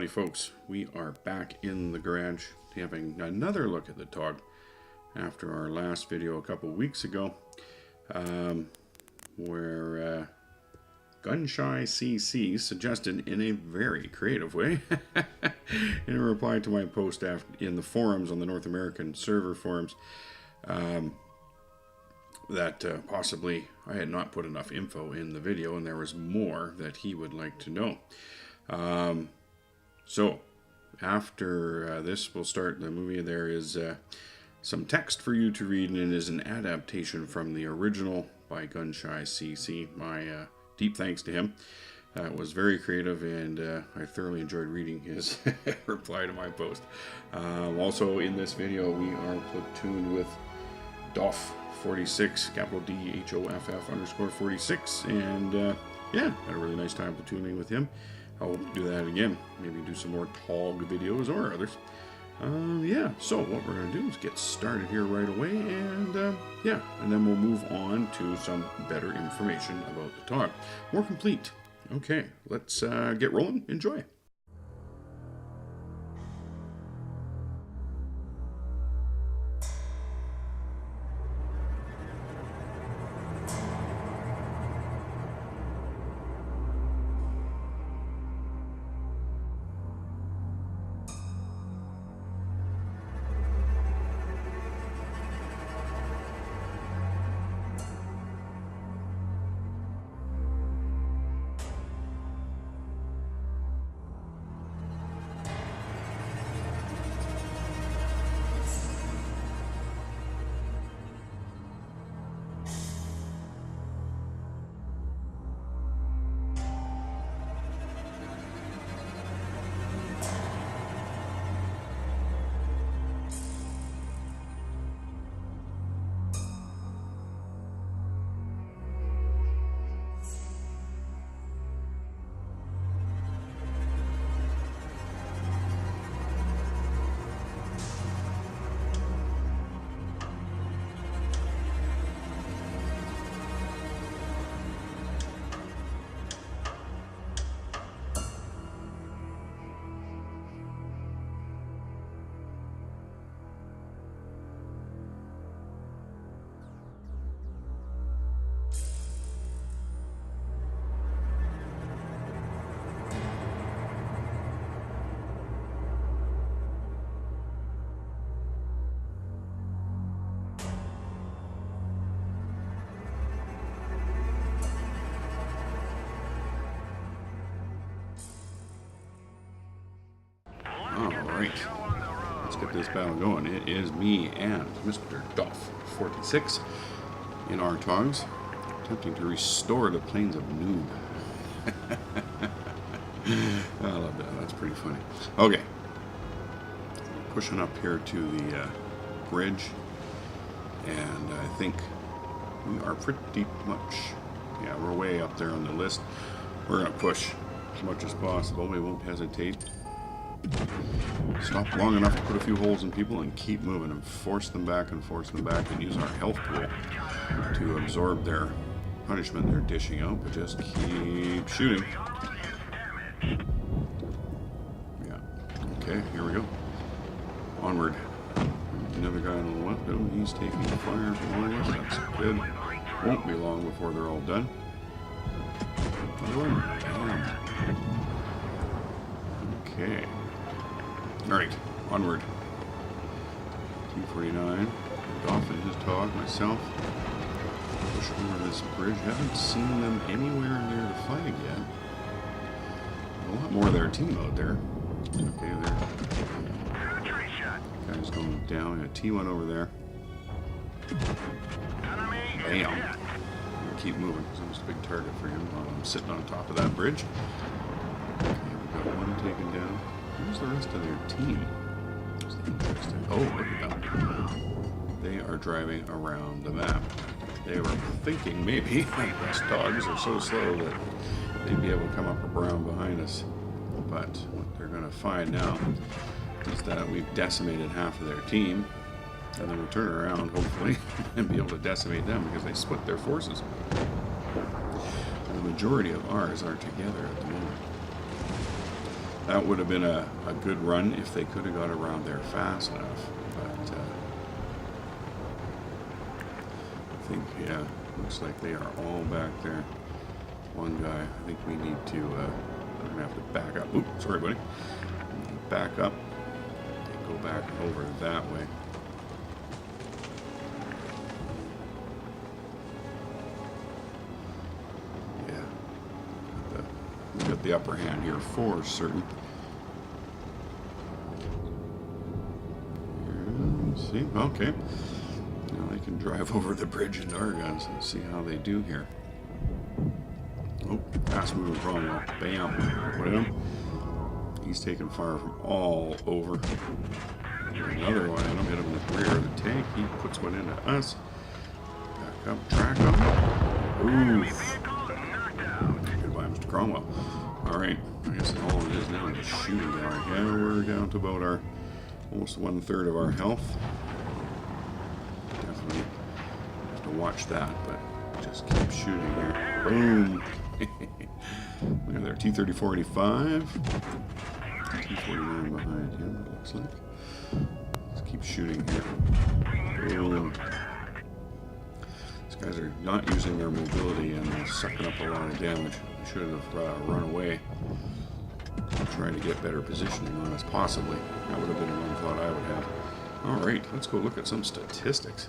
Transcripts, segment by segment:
Howdy folks, we are back in the garage having another look at the TOG after our last video a couple weeks ago where Gunshy CC suggested in a very creative way in a reply to my post in the forums on the North American server forums that possibly I had not put enough info in the video and there was more that he would like to know. So after this we'll start the movie. There is some text for you to read, and it is an adaptation from the original by Gunshy CC. My deep thanks to him. It was very creative, and I thoroughly enjoyed reading his reply to my post. Also in this video we are platooned with Doff46, capital DHOFF_46, and yeah, had a really nice time platooning with him. I'll do that again, maybe do some more TOG videos or others. Yeah, so what we're going to do is get started here right away, and yeah, and then we'll move on to some better information about the TOG. More complete. Okay, let's get rolling. Enjoy. Alright, let's get this battle going. It is me and Mr. Doff46 in our TOGs, attempting to restore the plains of Noob. I love that, that's pretty funny. Okay, pushing up here to the bridge, and I think we are pretty much, yeah, we're way up there on the list. We're going to push as much as possible. We won't hesitate. Stop long enough to put a few holes in people and keep moving and force them back and use our health pool to absorb their punishment they're dishing out, but just keep shooting. Yeah. Okay, here we go. Onward. Another guy on the left. Oh, he's taking fire from all of us. That's good. Won't be long before they're all done. Damn. Okay. Alright, onward. T49, Doff and his TOG, myself. Push over this bridge. Haven't seen them anywhere near the flag yet. A lot more of their team out there. Okay, there. Guy's going down. Got T1 over there. Bam. I'm gonna keep moving because I'm just a big target for him while I'm sitting on top of that bridge. Okay, we've got one taken down. Where's the rest of their team? That's interesting. Oh, look at them. They are driving around the map. They were thinking maybe these dogs are so slow that they'd be able to come up around behind us. But what they're going to find now is that we've decimated half of their team, and then we'll turn around, hopefully, and be able to decimate them because they split their forces. And the majority of ours are together at the moment. That would have been a good run if they could have got around there fast enough. But I think, yeah, looks like they are all back there. One guy, I think we need to, we're going to have to back up. Oops, sorry, buddy. Back up and go back over that way. Yeah. We got the upper hand here for certain. See? Okay. Now I can drive over the bridge into our guns and see how they do here. Oh, fast moving Cromwell. Bam. Put him. He's taking fire from all over. Another one. I don't hit him in the rear of the tank. He puts one into us. Back up. Track him. Oof. Goodbye, Mr. Cromwell. Alright. I guess all it is now is shooting down. Yeah, we're down to about our almost 1/3 of our health. Definitely have to watch that, but just keep shooting here. Boom! Look at there, T-34-85. T-49 behind him, it looks like. Just keep shooting here. Boom. These guys are not using their mobility and they're sucking up a lot of damage. They should have run away. Trying to get better positioning on us, possibly. That would have been one thought I would have. Alright, let's go look at some statistics.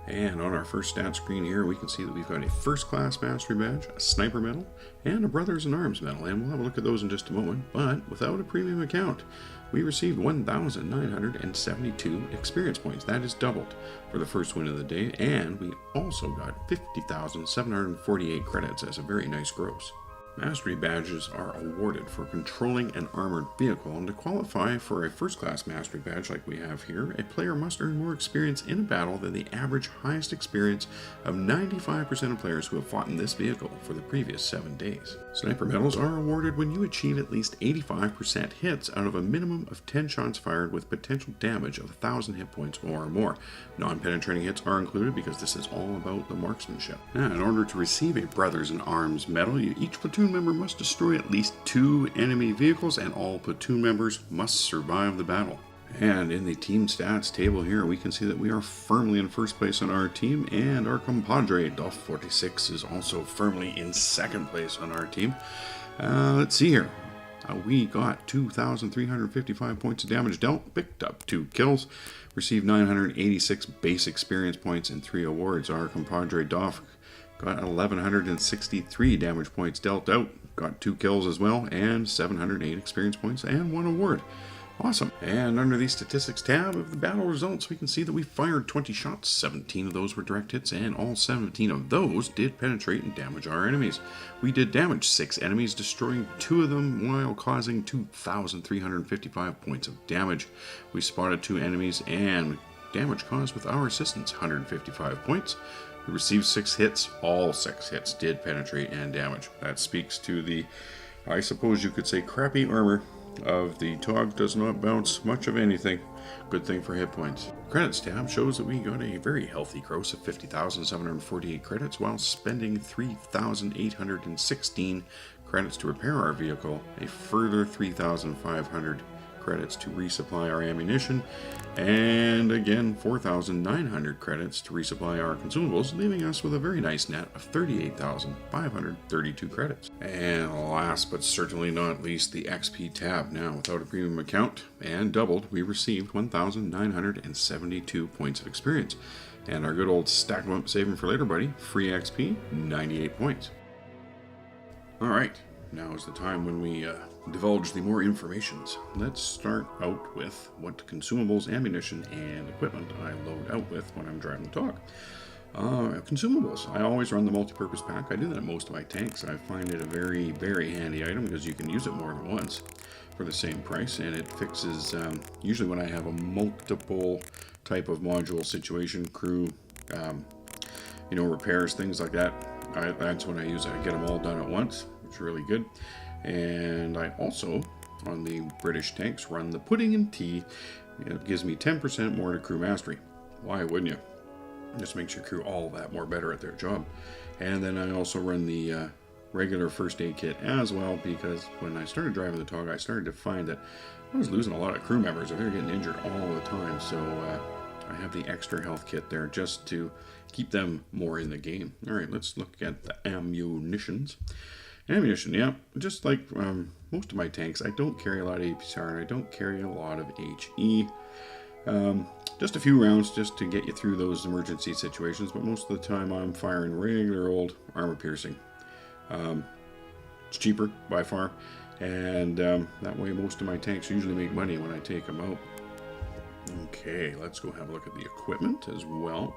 And on our first stat screen here, we can see that we've got a first class mastery badge, a sniper medal, and a brothers in arms medal. And we'll have a look at those in just a moment. But without a premium account, we received 1,972 experience points. That is doubled for the first win of the day. And we also got 50,748 credits as a very nice gross. Mastery badges are awarded for controlling an armored vehicle, and to qualify for a first-class mastery badge like we have here, a player must earn more experience in a battle than the average highest experience of 95% of players who have fought in this vehicle for the previous 7 days. Sniper medals are awarded when you achieve at least 85% hits out of a minimum of 10 shots fired with potential damage of 1,000 hit points or more. Non-penetrating hits are included because this is all about the marksmanship. Now, in order to receive a Brothers in Arms medal, each platoon member must destroy at least 2 enemy vehicles, and all platoon members must survive the battle. And in the team stats table here, we can see that we are firmly in first place on our team, and our compadre, Duff 46, is also firmly in second place on our team. Let's see here. We got 2,355 points of damage dealt, picked up 2 kills, received 986 base experience points and 3 awards. Our compadre, Duff, got 1,163 damage points dealt out, got 2 kills as well, and 708 experience points and 1 award. Awesome. And under the statistics tab of the battle results, we can see that we fired 20 shots, 17 of those were direct hits, and all 17 of those did penetrate and damage our enemies. We did damage 6 enemies, destroying 2 of them while causing 2,355 points of damage. We spotted 2 enemies and damage caused with our assistance, 155 points. We received 6 hits, all 6 hits did penetrate and damage. That speaks to the, I suppose you could say, crappy armor of the TOG. Does not bounce much of anything. Good thing for hit points. Credits tab shows that we got a very healthy gross of 50,748 credits while spending 3,816 credits to repair our vehicle, a further 3,500 credits to resupply our ammunition, and again 4,900 credits to resupply our consumables, leaving us with a very nice net of 38,532 credits. And last but certainly not least, the XP tab. Now, without a premium account and doubled, we received 1,972 points of experience. And our good old stack them up, saving for later buddy, free XP, 98 points. Alright, now is the time when we divulge the more informations. Let's start out with what consumables, ammunition, and equipment I load out with when I'm driving the TOG. Consumables. I always run the multi-purpose pack. I do that at most of my tanks. I find it a very, very handy item because you can use it more than once for the same price, and it fixes, usually when I have a multiple type of module situation, crew, repairs, things like that, that's when I use it. I get them all done at once. It's really good. And I also, on the British tanks, run the pudding and tea. It gives me 10% more to crew mastery. Why wouldn't you? Just makes your crew all that more better at their job. And then I also run the regular first aid kit as well, because when I started driving the TOG, I started to find that I was losing a lot of crew members. They were getting injured all the time, so I have the extra health kit there just to keep them more in the game. Alright, let's look at the ammunitions. Ammunition, yeah, just like most of my tanks, I don't carry a lot of APCR and I don't carry a lot of HE. Just a few rounds just to get you through those emergency situations, but most of the time I'm firing regular old armor piercing. It's cheaper by far, and that way most of my tanks usually make money when I take them out. Okay, let's go have a look at the equipment as well.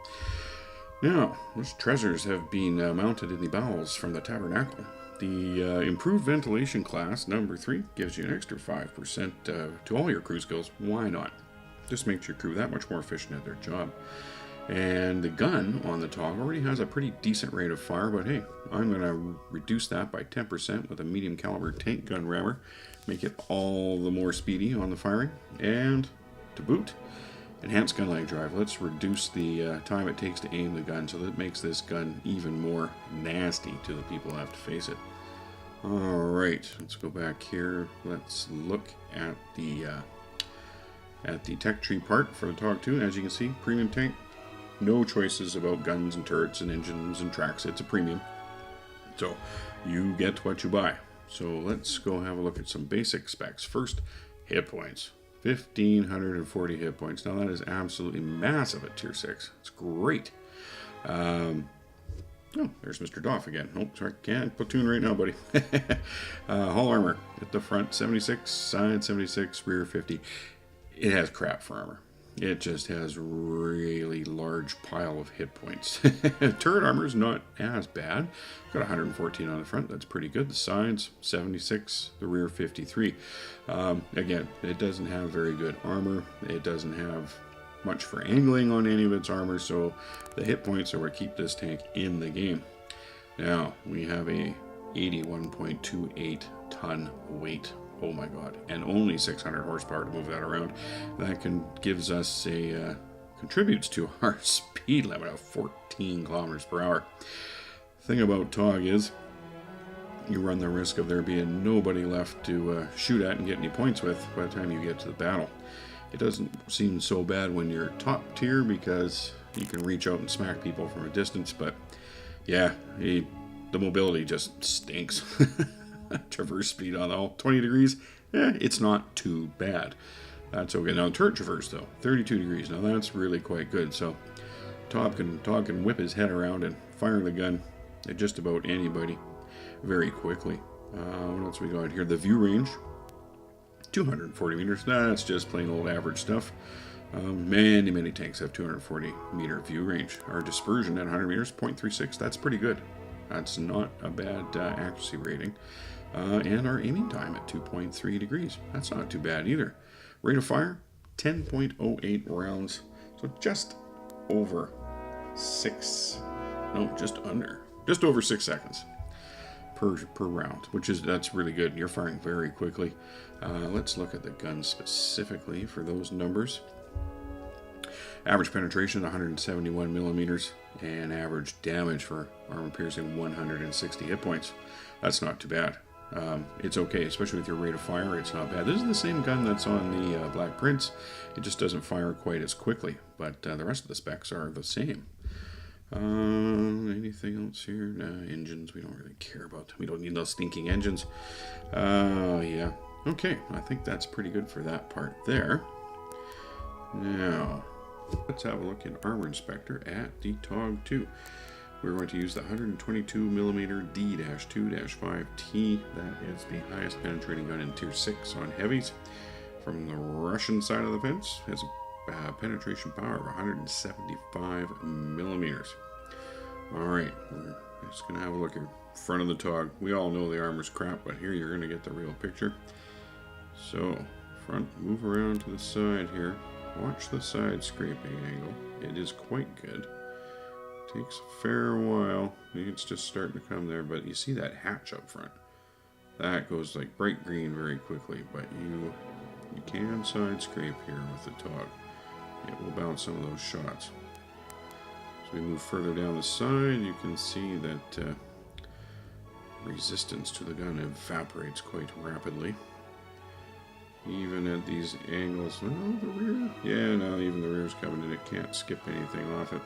Now, those treasures have been mounted in the bowels from the tabernacle. The improved ventilation class, number 3, gives you an extra 5% to all your crew skills. Why not? Just makes your crew that much more efficient at their job. And the gun on the TOG already has a pretty decent rate of fire, but hey, I'm going to reduce that by 10% with a medium caliber tank gun rammer, make it all the more speedy on the firing, and to boot, enhanced gun lag drive. Let's reduce the time it takes to aim the gun, so that it makes this gun even more nasty to the people who have to face it. Alright, let's go back here. Let's look at the tech tree part for the TOG 2. As you can see, premium tank. No choices about guns and turrets and engines and tracks. It's a premium. So you get what you buy. So let's go have a look at some basic specs. First, hit points. 1,540 hit points. Now that is absolutely massive at tier 6. It's great. Oh, there's Mr. Doff again. Oh, sorry, can't platoon right now, buddy. Hull armor at the front 76, side 76, rear 50. It has crap for armor. It just has really large pile of hit points. Turret armor is not as bad. Got 114 on the front. That's pretty good. The sides 76, the rear 53. Again, it doesn't have very good armor. It doesn't have much for angling on any of its armor, so the hit points are what keep this tank in the game. Now we have a 81.28 ton weight. Oh my god, and only 600 horsepower to move that around. That gives us a contributes to our speed limit of 14 kilometers per hour. Thing about TOG is you run the risk of there being nobody left to shoot at and get any points with by the time you get to the battle. It doesn't seem so bad when you're top tier because you can reach out and smack people from a distance, but yeah, the mobility just stinks. Traverse speed on all 20 degrees, it's not too bad. That's okay. Now turret traverse though, 32 degrees. Now that's really quite good. So TOG can whip his head around and fire the gun at just about anybody very quickly. What else we got here? The view range, 240 meters. That's just plain old average stuff. Many tanks have 240 meter view range. Our dispersion at 100 meters, 0.36. That's pretty good. That's not a bad accuracy rating. And our aiming time at 2.3 degrees. That's not too bad either. Rate of fire, 10.08 rounds. So just over 6, no, just over 6 seconds per round, that's really good. You're firing very quickly. Let's look at the gun specifically for those numbers. Average penetration 171 millimeters and average damage for armor piercing 160 hit points. That's not too bad. It's okay, especially with your rate of fire. It's not bad. This is the same gun that's on the Black Prince. It just doesn't fire quite as quickly, but the rest of the specs are the same. Anything else here? Nah, engines we don't really care about. We don't need those stinking engines. Yeah. Okay, I think that's pretty good for that part there. Now, let's have a look in Armor Inspector at the TOG 2. We're going to use the 122mm D-2-5T. That is the highest penetrating gun in Tier 6 on heavies. From the Russian side of the fence, it has a penetration power of 175mm. Alright, we're just going to have a look at front of the TOG. We all know the armor's crap, but here you're going to get the real picture. So, front, move around to the side here. Watch the side scraping angle. It is quite good. Takes a fair while. It's just starting to come there, but you see that hatch up front. That goes like bright green very quickly, but you can side scrape here with the TOG. It will bounce some of those shots. So we move further down the side, you can see that resistance to the gun evaporates quite rapidly. Even at these angles. Oh, the rear? Yeah, no, even the rear's coming in. It can't skip anything off it.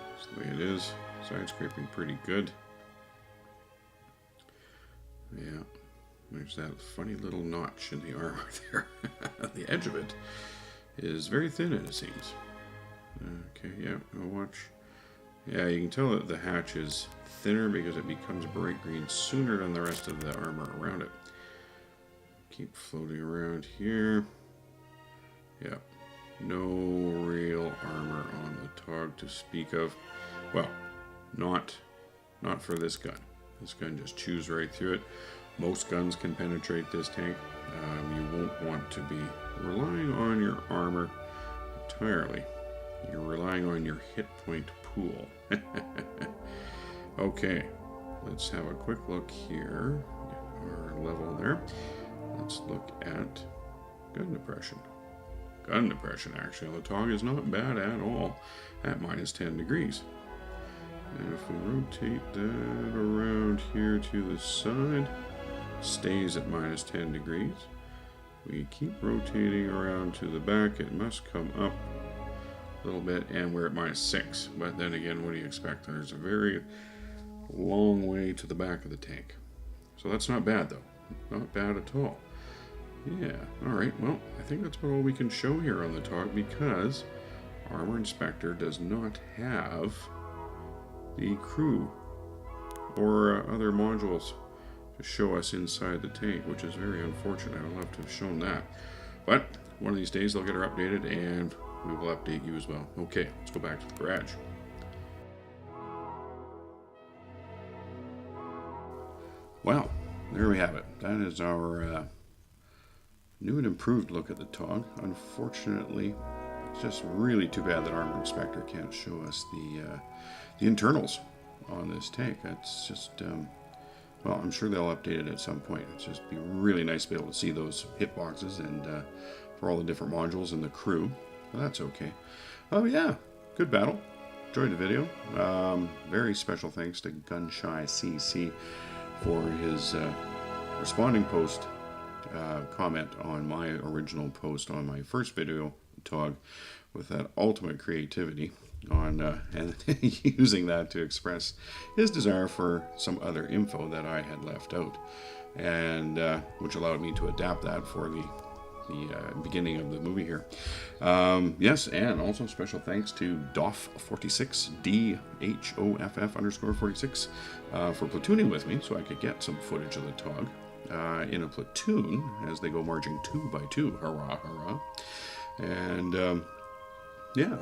That's the way it is. Side scraping pretty good. Yeah, there's that funny little notch in the armor there. The edge of it is very thin, it seems. Okay, yeah, I'll watch. Yeah, you can tell that the hatch is thinner because it becomes bright green sooner than the rest of the armor around it. Keep floating around here. Yeah, no real armor on the TOG to speak of. Well, not for this gun. This gun just chews right through it. Most guns can penetrate this tank. You won't want to be relying on your armor entirely. You're relying on your hit point pool. Okay, let's have a quick look here. Get our level there. Let's look at gun depression. Gun depression, actually, on the TOG is not bad at all at minus 10 degrees. And if we rotate that around here to the side, stays at minus 10 degrees. We keep rotating around to the back, it must come up a little bit, and we're at minus 6. But then again, what do you expect? There's a very long way to the back of the tank. So that's not bad, though. Not bad at all. Yeah, alright, well, I think that's about all we can show here on the TOG because Armor Inspector does not have the crew or other modules to show us inside the tank, which is very unfortunate. I'd love to have shown that. But one of these days they'll get her updated and we will update you as well. Okay, let's go back to the garage. Well, there we have it. That is our new and improved look at the TOG. Unfortunately, it's just really too bad that Armor Inspector can't show us the internals on this tank. That's just, well, I'm sure they'll update it at some point. It's just be really nice to be able to see those hitboxes and for all the different modules and the crew. But that's okay. Oh yeah, good battle. Enjoyed the video. Very special thanks to Gunshy CC for his responding post comment on my original post on my first video TOG with that ultimate creativity on and using that to express his desire for some other info that I had left out, and which allowed me to adapt that for the beginning of the movie here. Yes, and also special thanks to Doff46, DHOFF_46, for platooning with me so I could get some footage of the TOG in a platoon as they go marching 2 by 2. Hurrah, hurrah. And yeah,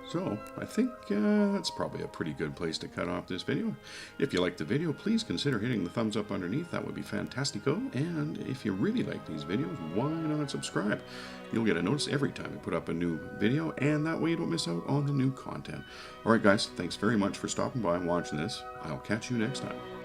so I think that's probably a pretty good place to cut off this video. If you liked the video, please consider hitting the thumbs up underneath. That would be fantastico. And if you really like these videos, why not subscribe? You'll get a notice every time we put up a new video, and that way you don't miss out on the new content. Alright guys, thanks very much for stopping by and watching this. I'll catch you next time.